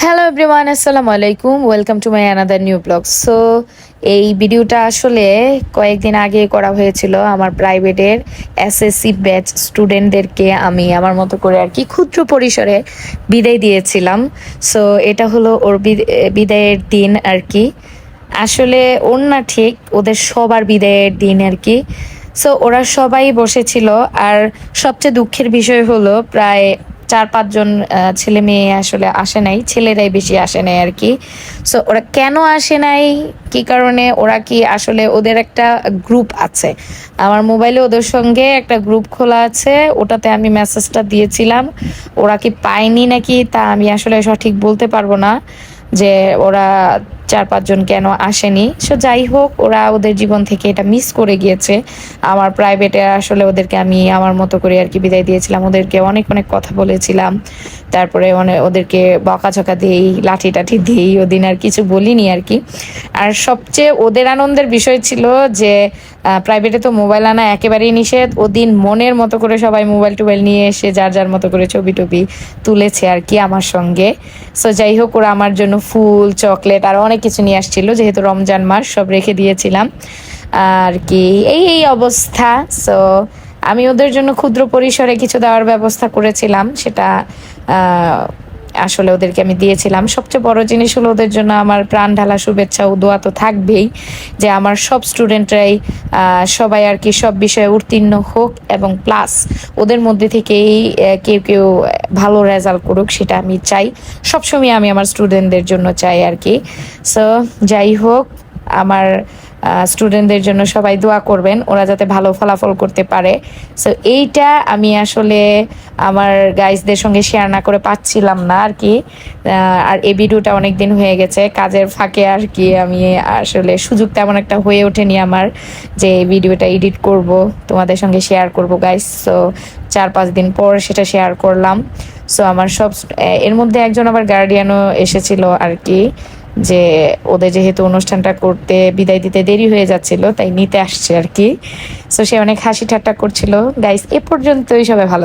Hello everyone, আসসালামু আলাইকুম। Welcome to my another new blog. So এই ভিডিওটা আসলে কয়েকদিন আগে করা হয়েছিল আমার প্রাইভেটের এসএসসি ব্যাচ স্টুডেন্টদেরকে আমি আমার মতো করে আর কি ক্ষুদ্র পরিসরে বিদায় দিয়েছিলাম। সো এটা হলো ওর বিদায়ের দিন আর কি। আসলে ওর না, ঠিক ওদের সবার বিদায়ের দিন আর কি। সো ওরা সবাই বসেছিল। আর সবচেয়ে দুঃখের বিষয় হলো প্রায় 4-5 জন ছেলে মেয়ে আসলে আসে নাই, ছেলেরাই বেশি আসে নাই আর কি। সো ওরা কেন আসে নাই, কি কারণে, ওরা কি আসলে ওদের একটা গ্রুপ আছে, আমার মোবাইলে ওদের সঙ্গে একটা গ্রুপ খোলা আছে, ওটাতে আমি মেসেজটা দিয়েছিলাম। ওরা কি পায়নি নাকি তা আমি আসলে সঠিক বলতে পারবো না যে ওরা 4-5 জন কেন আসেনি। সো যাই হোক, ওরা ওদের জীবন থেকে এটা মিস করে গিয়েছে। আমার প্রাইভেটে আসলে ওদেরকে আমি আমার মতো করে আর কি বিদায় দিয়েছিলাম, ওদেরকে অনেক অনেক কথা বলেছিলাম, তারপরে ওদেরকে বকাঝকা দিই, লাঠি টাঠি দিই, ওদিন আর কিছু বলিনি আর কি। আর সবচেয়ে ওদের আনন্দের বিষয় ছিল যে প্রাইভেটে তো মোবাইল আনা একেবারেই নিষেধ। ওদিন মনের মতো করে সবাই মোবাইল টোবাইল নিয়ে এসে যার যার মতো করে ছবি টবি তুলেছে আর কি আমার সঙ্গে। সো যাই হোক, ওরা আমার জন্য ফুল, চকলেট আর অনেক কিছু নিয়ে আসছিল, যেহেতু রমজান মাস সব রেখে দিয়েছিলাম আর কি। এই অবস্থা। সো আমি ওদের জন্য ক্ষুদ্র পরিসরে কিছু দেওয়ার ব্যবস্থা করেছিলাম, সেটা আসলে ওদেরকে আমি দিয়েছিলাম। সবচেয়ে বড় জিনিস হলো ওদের জন্য আমার প্রাণ ঢালা শুভেচ্ছা ও দোয়া তো থাকবেই, যে আমার সব স্টুডেন্টরাই সবাই আর কি সব বিষয়ে উত্তীর্ণ হোক, এবং প্লাস ওদের মধ্যে থেকেই কেউ কেউ ভালো রেজাল্ট করুক, সেটা আমি চাই। সবসময় আমি আমার স্টুডেন্টদের জন্য চাই আর কি। সো যাই হোক, আমার স্টুডেন্টদের জন্য সবাই দোয়া করবেন, ওরা যাতে ভালো ফলাফল করতে পারে। সো এইটা আমি আসলে আমার গাইজদের সঙ্গে শেয়ার না করে পাচ্ছিলাম না আর কি। আর এই ভিডিওটা অনেক দিন হয়ে গেছে, কাজের ফাঁকে আর কি আমি আসলে সুযোগ তেমন একটা হয়ে ওঠেনি আমার যে এই ভিডিওটা এডিট করব, তোমাদের সঙ্গে শেয়ার করব গাইজ। সো 4-5 দিন পর সেটা শেয়ার করলাম। সো আমার সব এর মধ্যে একজন আবার গার্ডিয়ানও এসেছিল আর কি, যে ওদের যেহেতু অনুষ্ঠানটা করতে বিদায় দিতে দেরি হয়ে যাচ্ছিল তাই নিতে আসছে আর কি। সো সে অনেক হাসি ঠাট্টা করছিল। গাইস, এ পর্যন্তই, সবাই ভালো